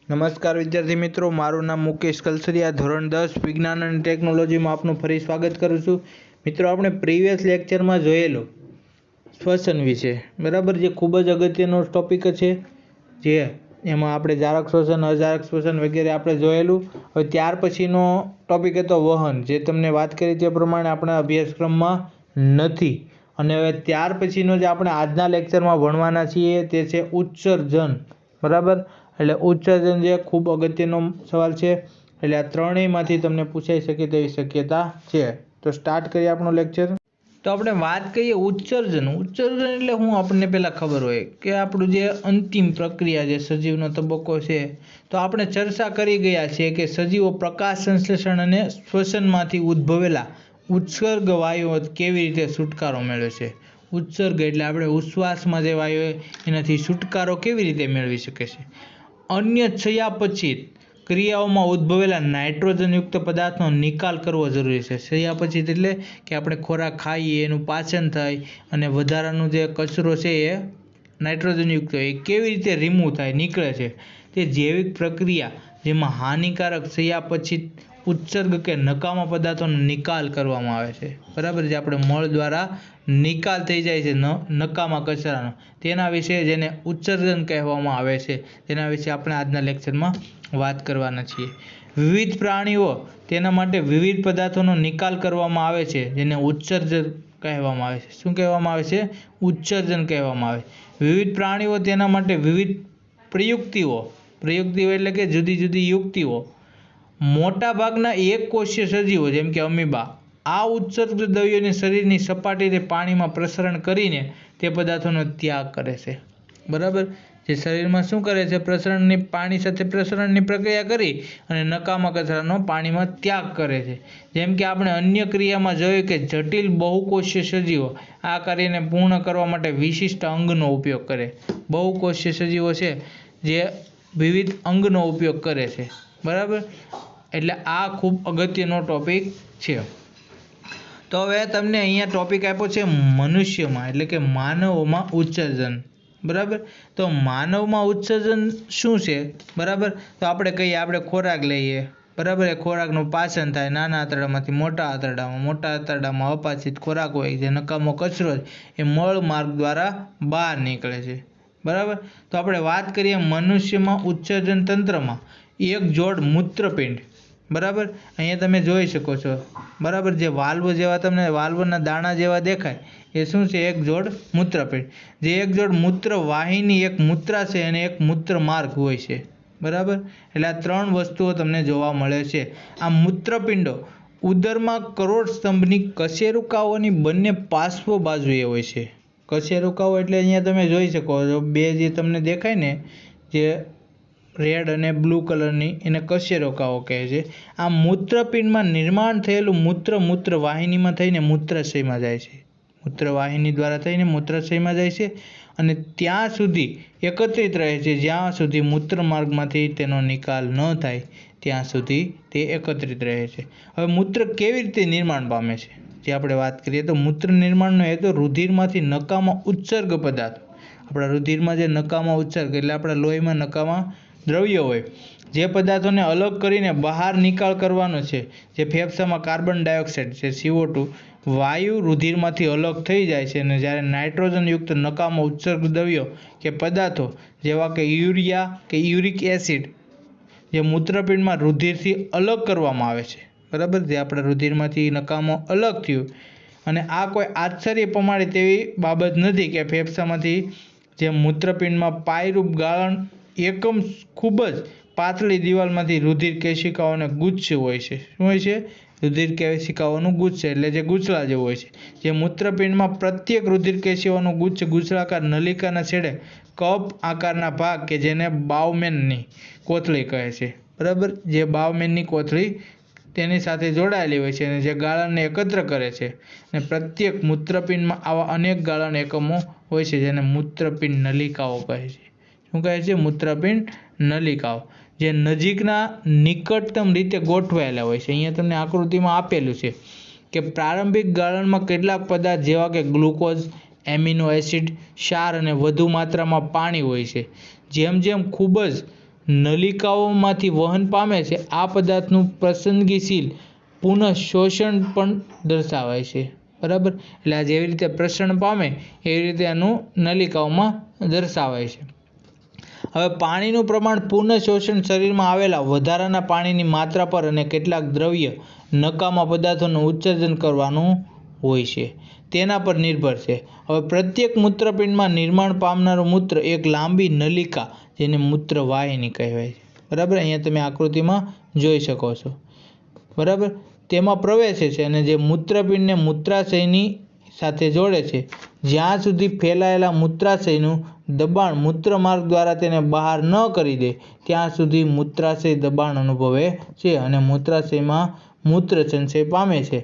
નમસ્કાર વિદ્યાર્થી મિત્રો, મારું નામ મુકેશ કલસરિયા, ધોરણ 10 વિજ્ઞાન અને ટેકનોલોજીમાં આપનું ફરી સ્વાગત કરું છું. મિત્રો, આપણે પ્રીવિયસ લેક્ચરમાં જોયેલો શ્વસન વિશે, બરાબર, જે ખૂબ જ અગત્યનો ટોપિક છે, જે એમાં આપણે જારક શ્વસન, અજારક શ્વસન વગેરે આપણે જોયેલું. હવે ત્યાર પછીનો ટોપિક હતો વહન, જે તમને વાત કરી તે પ્રમાણે આપણા અભ્યાસક્રમમાં નથી. અને હવે ત્યાર પછીનો જે આપણે આજના લેક્ચરમાં ભણવાના છીએ તે છે ઉત્સર્જન, બરાબર. એટલે ઉત્સર્જન જે ખૂબ અગત્યનો સવાલ છે, એટલે આ ત્રણેયમાંથી તમને પૂછાઈ શકે તેવી શક્યતા છે. તો સ્ટાર્ટ કરીએ આપણો લેક્ચર. તો આપણે વાત કરીએ ઉત્સર્જન. ઉત્સર્જન એટલે શું, આપણને પહેલાં ખબર હોય કે આપણું જે અંતિમ પ્રક્રિયા, જે સજીવનો તબક્કો છે, તો આપણે ચર્ચા કરી ગયા છીએ કે સજીવો પ્રકાશ સંશ્લેષણ અને શ્વસનમાંથી ઉદ્ભવેલા ઉત્સર્ગ વાયુઓ કેવી રીતે છુટકારો મેળવે છે. ઉત્સર્ગ એટલે આપણે ઉચ્છ્વાસમાં જે વાયુ હોય એનાથી છુટકારો કેવી રીતે મેળવી શકે છે. અન્ય ચયાપચિત ક્રિયાઓમાં ઉદ્ભવેલા નાઇટ્રોજનયુક્ત પદાર્થનો નિકાલ કરવો જરૂરી છે. ચયાપચિત એટલે કે આપણે ખોરાક ખાઈએ, એનું પાચન થાય અને વધારાનું જે કચરો છે એ નાઇટ્રોજનયુક્ત હોય, એ કેવી રીતે રિમૂવ થાય, નીકળે છે. તે જૈવિક પ્રક્રિયા જેમાં હાનિકારક ચયાપચિત ઉત્સર્ગ કે નકામા પદાર્થોનો નિકાલ કરવામાં આવે છે, બરાબર. જે આપણે મળ દ્વારા નિકાલ થઈ જાય છે નકામા કચરાનો, તેના વિશે, જેને ઉત્સર્જન કહેવામાં આવે છે, તેના વિશે આપણે આજના લેક્ચરમાં વાત કરવાના છીએ. વિવિધ પ્રાણીઓ, તેના માટે વિવિધ પદાર્થોનો નિકાલ કરવામાં આવે છે, જેને ઉત્સર્જન કહેવામાં આવે છે. શું કહેવામાં આવે છે? ઉત્સર્જન કહેવામાં આવે. વિવિધ પ્રાણીઓ, તેના માટે વિવિધ પ્રયુક્તિઓ એટલે કે જુદી જુદી યુક્તિઓ. મોટા ભાગના એક કોષીય સજીવો, જેમ કે અમીબા, આ ઉત્સર્ગ દ્રવ્યોને શરીરની સપાટીથી પાણીમાં પ્રસરણ કરીને તે પદાર્થોનો ત્યાગ કરે છે, બરાબર. જે શરીરમાં શું કરે છે? પાણી સાથે પ્રસરણની પ્રક્રિયા કરી અને નકામા કચરાનો પાણીમાં ત્યાગ કરે છે. જેમ કે આપણે અન્ય ક્રિયામાં જોયું કે જટિલ બહુકોષીય સજીવો આ કાર્યને પૂર્ણ કરવા માટે વિશિષ્ટ અંગનો ઉપયોગ કરે. બહુકોષીય સજીવો છે જે વિવિધ અંગનો ઉપયોગ કરે છે, બરાબર. એટલે આ ખૂબ અગત્યનો ટોપિક છે. તો હવે તમને અહીંયા ટોપિક આપ્યો છે મનુષ્યમાં, એટલે કે માનવોમાં ઉત્સર્જન, બરાબર. તો માનવમાં ઉત્સર્જન શું છે, બરાબર. તો આપણે કહીએ, આપણે ખોરાક લઈએ, બરાબર. એ ખોરાકનું પાચન થાય નાના આંતરડામાંથી મોટા આંતરડામાં. મોટા આંતરડામાં અપાચિત ખોરાક હોય, જે નકામો કચરો એ મળ માર્ગ દ્વારા બહાર નીકળે છે, બરાબર. તો આપણે વાત કરીએ મનુષ્યમાં ઉત્સર્જન તંત્રમાં એક જોડ મૂત્રપિંડ, બરાબર. અહીંયા તમે જોઈ શકો છો, બરાબર. જે વાલ્વ જેવા, તમને વાલ્વના દાણા જેવા દેખાય, એ શું છે? એક જોડ મૂત્રપિંડ. જે એક જોડ મૂત્ર વાહિની, એક મૂત્રાશય અને એક મૂત્ર માર્ગ હોય છે, બરાબર. એટલે આ ત્રણ વસ્તુઓ તમને જોવા મળે છે. આ મૂત્રપિંડો ઉદરમાં કરોડ સ્તંભની કશેરુકાઓની બંને પાર્શ્વ બાજુએ હોય છે. કશેરુકાઓ એટલે અહીંયા તમે જોઈ શકો છો, બે જે તમને દેખાય ને, જે રેડ અને બ્લુ કલરની, એને કશેરુકાઓ કહે છે. આ મૂત્રપિંડમાં નિર્માણ થયેલું મૂત્ર વાહિનીમાં થઈને મૂત્રાશયમાં જાય છે. મૂત્રવાહિની દ્વારા થઈને મૂત્રાશયમાં જાય છે અને ત્યાં સુધી એકત્રિત રહે છે, જ્યાં સુધી મૂત્ર માર્ગમાંથી તેનો નિકાલ ન થાય ત્યાં સુધી તે એકત્રિત રહે છે. હવે મૂત્ર કેવી રીતે નિર્માણ પામે છે, જે આપણે વાત કરીએ તો મૂત્ર નિર્માણનો હેતુ રુધિરમાંથી નકામા ઉત્સર્ગ પદાર્થો, આપણા રુધિરમાં જે નકામા ઉત્સર્ગ એટલે આપણા લોહીમાં નકામા દ્રવ્યો હોય, જે પદાર્થોને અલગ કરીને બહાર નિકાલ કરવાનો છે. જે ફેફસામાં કાર્બન ડાયોક્સાઇડ, જે CO2 વાયુ રુધિરમાંથી અલગ થઈ જાય છે, અને જ્યારે નાઇટ્રોજનયુક્ત નકામા ઉત્સર્ગ દ્રવ્યો કે પદાર્થો જેવા કે યુરિયા કે યુરિક એસિડ, જે મૂત્રપિંડમાં રુધિરથી અલગ કરવામાં આવે છે, બરાબર. જે આપણા રુધિરમાંથી નકામો અલગ થયું, અને આ કોઈ આશ્ચર્ય પમાડે તેવી બાબત નથી કે ફેફસામાંથી જે મૂત્રપિંડમાં પાયરૂપ ગાળણ એકમ ખૂબ જ પાતળી દિવાલમાંથી રુધિર કેશિકાઓનો ગુચ્છ હોય છે. શું હોય છે? રુધિર કેશિકાઓનું ગુચ્છ, એટલે જે ગૂંચળા જેવું હોય છે. જે મૂત્રપિંડમાં પ્રત્યેક રુધિર કેશિકાઓનું ગુચ્છ ગુંચળાકાર નલિકાના છેડે કપ આકારના ભાગ, કે જેને બાઉમેનની કોથળી કહે છે, બરાબર. જે બાઉમેનની કોથળી તેની સાથે જોડાયેલી હોય છે અને જે ગાળણને એકત્ર કરે છે. અને પ્રત્યેક મૂત્રપિંડમાં આવા અનેક ગાળણ એકમો હોય છે, જેને મૂત્રપિંડ નલિકાઓ કહે છે. શું કહે છે? મૂત્રપિંડ નલિકાઓ, જે નજીકના નિકટતમ રીતે ગોઠવાયેલા હોય છે. અહીંયા તમને આકૃતિમાં આપેલું છે કે પ્રારંભિક ગાળણમાં કેટલાક પદાર્થ જેવા કે ગ્લુકોઝ, એમિનો એસિડ, ક્ષાર અને વધુ માત્રામાં પાણી હોય છે. જેમ જેમ ખૂબ જ નલિકાઓમાંથી વહન પામે છે આ પદાર્થનું પસંદગીશીલ પુનઃ શોષણ પણ દર્શાવાય છે, બરાબર. એટલે આ જેવી રીતે પ્રસરણ પામે એવી રીતે આનું નલિકાઓમાં દર્શાવાય છે. હવે પાણીનું પ્રમાણ પુનઃ શોષણ શરીરમાં આવેલા વધારાના પાણીની માત્રા પર અને કેટલાક દ્રવ્ય નકામા પદાર્થોનું ઉત્સર્જન કરવાનું હોય છે તેના પર નિર્ભર છે. હવે પ્રત્યેક મૂત્રપિંડમાં નિર્માણ પામનારું મૂત્ર એક લાંબી નલિકા જેને મૂત્રવાહિની કહેવાય છે, બરાબર. અહીંયા તમે આકૃતિમાં જોઈ શકો છો, બરાબર. તેમાં પ્રવેશે છે અને જે મૂત્રપિંડને મૂત્રાશયની સાથે જોડે છે. જ્યાં સુધી ફેલાયેલા મૂત્રાશયનું દબાણ મૂત્રમાર્ગ દ્વારા તેને બહાર ન કરી દે ત્યાં સુધી મૂત્રાશય દબાણ અનુભવે છે અને મૂત્રાશયમાં મૂત્ર સંચય પામે છે,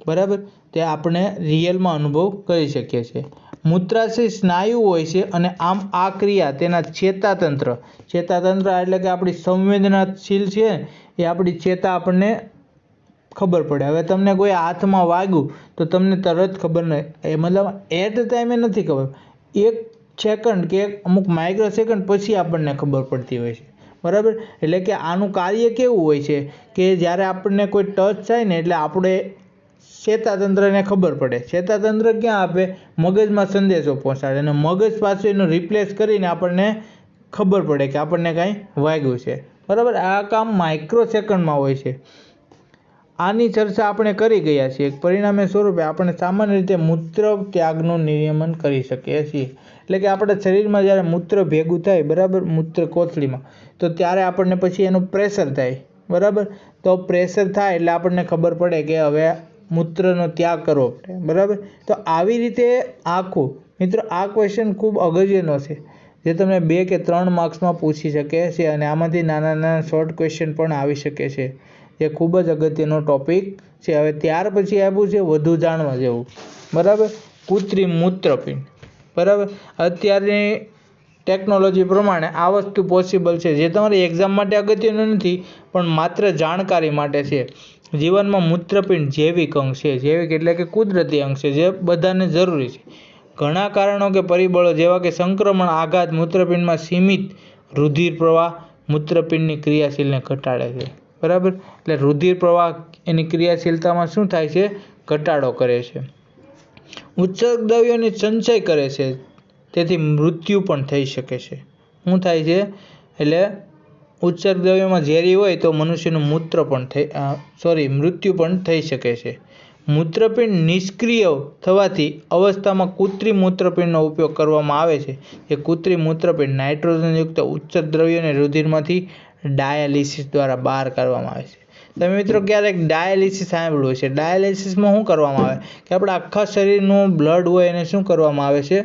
બરાબર. તે આપણે રિયલમાં અનુભવ કરી શકીએ છીએ. મૂત્રાશય સ્નાયુ હોય છે અને આમ આ ક્રિયા તેના ચેતાતંત્ર એટલે કે આપણી સંવેદનાશીલ છે એ આપણી ચેતા આપણને ખબર પડે. હવે તમને કોઈ હાથમાં વાગ્યું તો તમને તરત ખબર નહીં, એ મતલબ એટ ટાઈમે નથી ખબર, 1 સેકન્ડ કે અમુક માઇક્રો સેકન્ડ પછી આપણને ખબર પડતી હોય છે, બરાબર. એટલે કે આનું કાર્ય કેવું હોય છે કે જ્યારે આપણને કોઈ ટચ થાય ને એટલે આપણે ચેતાતંત્રને ખબર પડે. ચેતાતંત્ર ક્યાં આપે? મગજમાં સંદેશો પહોંચાડે અને મગજ પાછું એનું રિપ્લેસ કરીને આપણને ખબર પડે કે આપણને કાંઈ વાગ્યું છે, બરાબર. આ કામ માઇક્રો સેકન્ડમાં હોય છે. આની ચર્ચા આપણે કરી ગયા છીએ. પરિણામે સ્વરૂપે આપણે સામાન્ય રીતે મૂત્ર ત્યાગનું નિયમન કરી શકીએ છીએ. એટલે કે આપણા શરીરમાં જ્યારે મૂત્ર ભેગું થાય, બરાબર, મૂત્ર કોથળીમાં, તો ત્યારે આપણને પછી એનું પ્રેશર થાય, બરાબર. તો પ્રેશર થાય એટલે આપણને ખબર પડે કે હવે મૂત્રનો ત્યાગ કરવો પડે, બરાબર. તો આવી રીતે આખું, મિત્રો, આ ક્વેશ્ચન ખૂબ અગત્યનો છે જે તમને 2 કે 3 માર્ક્સમાં પૂછી શકે છે અને આમાંથી નાના નાના શોર્ટ ક્વેશ્ચન પણ આવી શકે છે જે ખૂબ જ અગત્યનો ટોપિક છે. હવે ત્યાર પછી આપ્યું છે વધુ જાણવા જેવું, બરાબર, કૃત્રિમ મૂત્રપિંડ, બરાબર. અત્યારની ટેકનોલોજી પ્રમાણે આ વસ્તુ પોસિબલ છે જે તમારી એક્ઝામ માટે અગત્યનું નથી પણ માત્ર જાણકારી માટે છે. જીવનમાં મૂત્રપિંડ જૈવિક અંગ છે. જૈવિક એટલે કે કુદરતી અંગ છે જે બધાને જરૂરી છે. ઘણા કારણો કે પરિબળો જેવા કે સંક્રમણ, આઘાત, મૂત્રપિંડમાં સીમિત રુધિર પ્રવાહ મૂત્રપિંડની ક્રિયાશીલને ઘટાડે છે, બરાબર. એટલે રુધિર પ્રવાહ એની ક્રિયાશીલતામાં શું થાય છે? ઘટાડો કરે છે. ઉત્સર્ગ દ્રવ્યોની સંચય કરે છે તેથી મૃત્યુ પણ થઈ શકે છે. શું થાય છે? એટલે ઉત્સર્ગ દ્રવ્યોમાં ઝેરી હોય તો મનુષ્યનું મૃત્યુ પણ થઈ શકે છે. મૂત્રપિંડ નિષ્ક્રિય થવાથી અવસ્થામાં કૃત્રિમ મૂત્રપિંડનો ઉપયોગ કરવામાં આવે છે. જે કૃત્રિમ મૂત્રપિંડ નાઇટ્રોજનયુક્ત ઉત્સર્ગ દ્રવ્યોને રુધિરમાંથી ડાયાલિસિસ દ્વારા બહાર કાઢવામાં આવે છે. તમે મિત્રો ક્યારેક ડાયાલિસિસ સાંભળ્યું છે? ડાયાલિસિસમાં શું કરવામાં આવે કે આપણા આખા શરીરનું બ્લડ હોય એને શું કરવામાં આવે છે?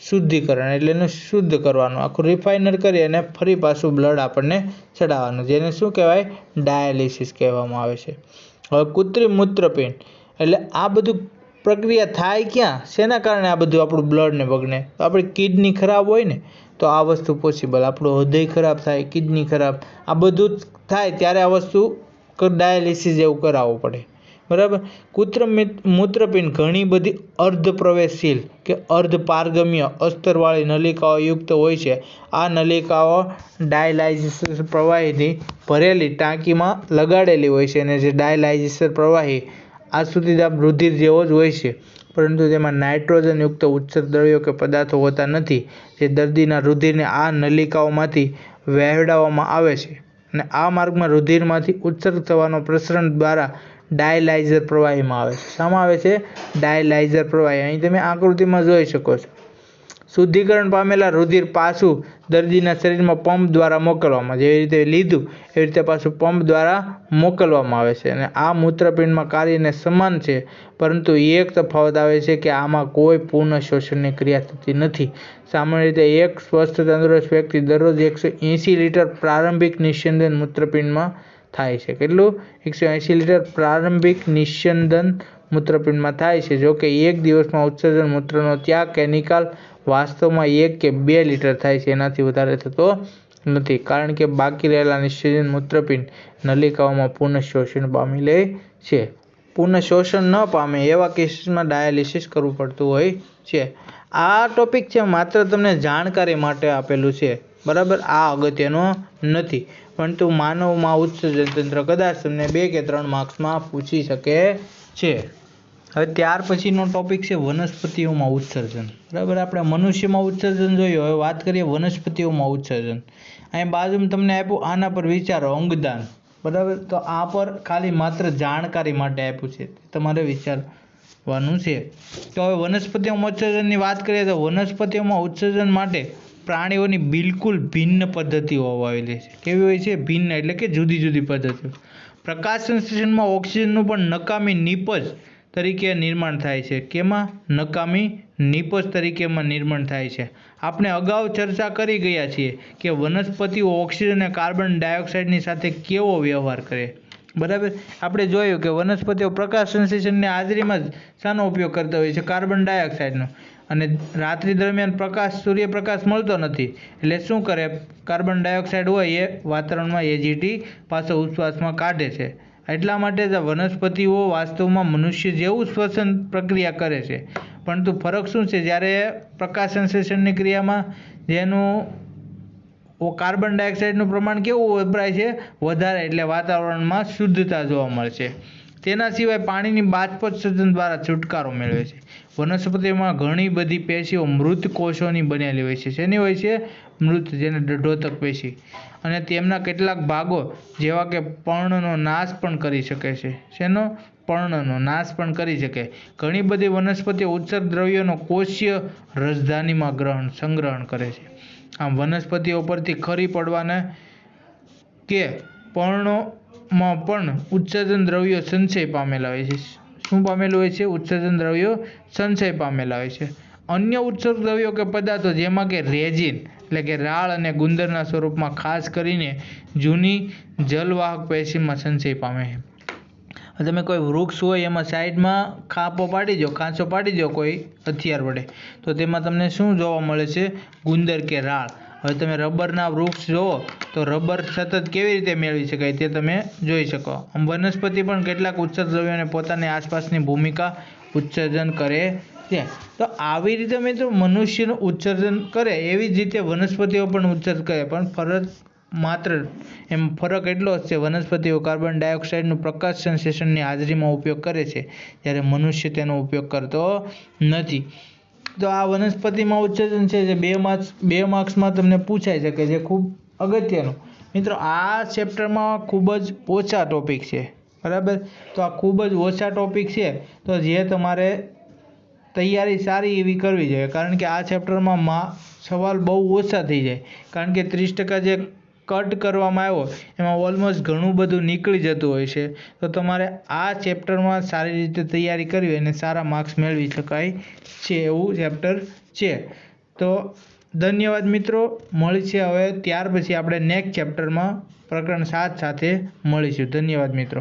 શુદ્ધિકરણ, એટલે એનું શુદ્ધ કરવાનું, આખું રિફાઇનર કરી અને ફરી પાછું બ્લડ આપણને ચડાવવાનું, જેને શું કહેવાય? ડાયાલિસિસ કહેવામાં આવે છે. હવે કૃત્રિમ મૂત્રપિંડ એટલે આ બધું પ્રક્રિયા થાય ક્યાં? શેના કારણે આ બધું આપણું બ્લડને બગડે? તો આપણી કિડની ખરાબ હોય ને તો આ વસ્તુ પોસિબલ. આપણું હૃદય ખરાબ થાય, કિડની ખરાબ, આ બધું થાય ત્યારે આ વસ્તુ ડાયાલિસિસ જેવું કરાવવું પડે, બરાબર. કૃત્રિમ મૂત્રપિંડ ઘણી બધી અર્ધપ્રવેશશીલ કે અર્ધપારગમ્ય અસ્તરવાળી નલિકાઓ યુક્ત હોય છે. આ નલિકાઓ ડાયાલાઇઝર પ્રવાહીથી ભરેલી ટાંકીમાં લગાડેલી હોય છે અને જે ડાયાલાઇઝર પ્રવાહી આ સુધી રુધિર જેવો જ હોય છે પરંતુ તેમાં નાઇટ્રોજનયુક્ત ઉત્સર્ગ દ્રવ્યો કે પદાર્થો હોતા નથી જે દર્દીના રુધિરને આ નલિકાઓમાંથી વહેવડાવવામાં આવે છે અને આ માર્ગમાં રુધિરમાંથી ઉત્સર્ગ થવાનો પ્રસરણ દ્વારા ડાયાલાઇઝર પ્રવાહીમાં આવે છે. શામાં આવે છે? ડાયાલાઇઝર પ્રવાહી. અહીં તમે આકૃતિમાં જોઈ શકો છો. શુદ્ધિકરણ પામેલા રુધિર પાછું દર્દીના શરીરમાં પંપ દ્વારા મોકલવામાં, જેવી રીતે લીધું એવી રીતે પાછું પંપ દ્વારા મોકલવામાં આવે છે અને આ મૂત્રપિંડમાં કાર્યને સમાન છે પરંતુ એક તફાવત આવે છે કે આમાં કોઈ પૂર્ણ શોષણની ક્રિયા થતી નથી. સામાન્ય રીતે એક સ્વસ્થ તંદુરસ્ત વ્યક્તિ દરરોજ 180 લીટર પ્રારંભિક નિસ્યંદન મૂત્રપિંડમાં થાય છે. કેટલું? 180 લીટર પ્રારંભિક નિસ્યંદન મૂત્રપિંડમાં થાય છે. જો કે એક દિવસમાં ઉત્સર્જન મૂત્રનો ત્યાગ કે નિકાલ વાસ્તવમાં 1 કે 2 લીટર થાય છે, એનાથી વધારે થતો નથી કારણ કે બાકી રહેલા નિસ્યંદન મૂત્રપિંડ નલિકાઓમાં પુનઃ શોષણ પામી લે છે. પુનઃ શોષણ ન પામે એવા કેસીસમાં ડાયાલિસિસ કરવું પડતું હોય છે. આ ટોપિક છે માત્ર તમને જાણકારી માટે આપેલું છે. બરાબર, આ અગત્યનો નથી. પરંતુ માનવમાં ઉત્સર્જન તંત્ર કદાચ તમને 2 કે 3 માર્ક્સમાં પૂછી શકે છે. હવે ત્યાર પછીનો ટોપિક છે વનસ્પતિઓમાં ઉત્સર્જન. બરાબર, આપણે મનુષ્યમાં ઉત્સર્જન જોયું, હવે વાત કરીએ વનસ્પતિઓમાં ઉત્સર્જન. અહીં બાજુમાં તમને આપ્યું, આના પર વિચારો, અંગદાન. બરાબર, તો આ પર ખાલી માત્ર જાણકારી માટે આપ્યું છે, તમારે વિચારવાનું છે. તો હવે વનસ્પતિઓમાં ઉત્સર્જનની વાત કરીએ તો વનસ્પતિઓમાં ઉત્સર્જન માટે પ્રાણીઓની બિલકુલ ભિન્ન પદ્ધતિઓ હોવાયેલી છે. કેવી હોય છે? ભિન્ન એટલે કે જુદી જુદી પદ્ધતિઓ. પ્રકાશ સંશ્લેષણમાં ઓક્સિજનનું પણ નકામી નિપજ તરીકે નિર્માણ થાય છે. કેમાં? નકામી નિપજ તરીકેમાં નિર્માણ થાય છે. આપણે અગાઉ ચર્ચા કરી ગયા છીએ કે વનસ્પતિઓ ઓક્સિજન અને કાર્બન ડાયોક્સાઇડની સાથે કેવો વ્યવહાર કરે. બરાબર, આપણે જોયું કે વનસ્પતિઓ પ્રકાશ સંશ્લેષણની હાજરીમાં જ શાનો ઉપયોગ કરતા હોય છે? કાર્બન ડાયોક્સાઇડનો. અને રાત્રિ દરમિયાન સૂર્યપ્રકાશ મળતો નથી, એટલે શું કરે? કાર્બન ડાયોક્સાઇડ હોય એ વાતાવરણમાં એજીટી પાછો ઉચ્છ્વાસમાં કાઢે છે. એટલા માટે જ વનસ્પતિઓ વાસ્તવમાં મનુષ્ય જેવું શ્વસન પ્રક્રિયા કરે છે. પરંતુ ફરક શું છે? જ્યારે પ્રકાશ સંશ્લેષણની ક્રિયામાં જેનું કાર્બન ડાયોક્સાઇડનું પ્રમાણ કેવું વપરાય છે? વધારે, એટલે વાતાવરણમાં શુદ્ધતા જોવા મળશે. તેના સિવાય પાણીની બાષ્પોત્સર્જન દ્વારા છુટકારો મેળવે છે. વનસ્પતિમાં ઘણી બધી પેશીઓ મૃત કોષોની બનેલી હોય છે. શેની હોય છે? મૃત, જેને દઢોતક પેશી. અને તેમના કેટલાક ભાગો જેવા કે પર્ણનો નાશ પણ કરી શકે છે. શેનો? પર્ણનો નાશ પણ કરી શકે. ઘણી બધી વનસ્પતિઓ ઉત્સર્ગ દ્રવ્યોનો કોષીય રસધાનીમાં સંગ્રહણ કરે છે. આમ વનસ્પતિઓ પરથી ખરી પડવાને કે પર્ણોમાં પણ ઉત્સર્જન દ્રવ્યો સંચય પામેલા હોય છે. શું પામેલું હોય છે? ઉત્સર્જન દ્રવ્યો સંચય પામેલા હોય છે. અન્ય ઉત્સર્ગ દ્રવ્યો કે પદાર્થો જેમાં કે રેઝિન એટલે કે રાળ અને ગુંદરના સ્વરૂપમાં ખાસ કરીને જૂની જલવાહક પેશીમાં સંચય પામે છે. તમે કોઈ વૃક્ષ હોય એમાં સાઈડમાં ખાંચો પાડી દો કોઈ હથિયાર વડે, તો તેમાં તમને શું જોવા મળે છે? ગુંદર કે રાળ. હવે તમે રબરના વૃક્ષ જુઓ તો રબર સતત કેવી રીતે મેળવી શકાય તે તમે જોઈ શકો. આમ વનસ્પતિ પણ કેટલાક ઉત્સર્ગ દ્રવ્યોને પોતાની આસપાસની ભૂમિકા ઉત્સર્જન કરે છે. તો આવી રીતે મિત્રો મનુષ્યનું ઉત્સર્જન કરે એવી જ રીતે વનસ્પતિઓ પણ ઉત્સર્જન કરે, પણ ફરક એટલો જ છે, વનસ્પતિઓ કાર્બન ડાયોક્સાઇડનું પ્રકાશ સંશ્લેષણની હાજરીમાં ઉપયોગ કરે છે, જ્યારે મનુષ્ય તેનો ઉપયોગ કરતો નથી. તો આ વનસ્પતિમાં ઉત્સર્જન છે જે 2 માર્ક્સમાં તમને પૂછાઈ શકે છે, ખૂબ અગત્યનું. મિત્રો આ ચેપ્ટરમાં ખૂબ જ ઓછા ટોપિક છે. બરાબર, તો આ ખૂબ જ ઓછા ટોપિક છે, તો જે તમારે તૈયારી સારી એવી કરવી જોઈએ, કારણ કે આ ચેપ્ટરમાં સવાલ બહુ ઓછા થઈ જાય, કારણ કે 30% જે કટ કરવામાં આવ્યો એમાં ઓલમોસ્ટ ઘણું બધું નીકળી જતું હોય છે. તો તમારે આ ચેપ્ટરમાં સારી રીતે તૈયારી કરવી અને સારા માર્ક્સ મેળવી શકાય છે એવું ચેપ્ટર છે. તો ધન્યવાદ મિત્રો. મળીશું હવે ત્યાર પછી આપણે નેક્સ્ટ ચેપ્ટરમાં પ્રકરણ 7 સાથે મળીશું. ધન્યવાદ મિત્રો.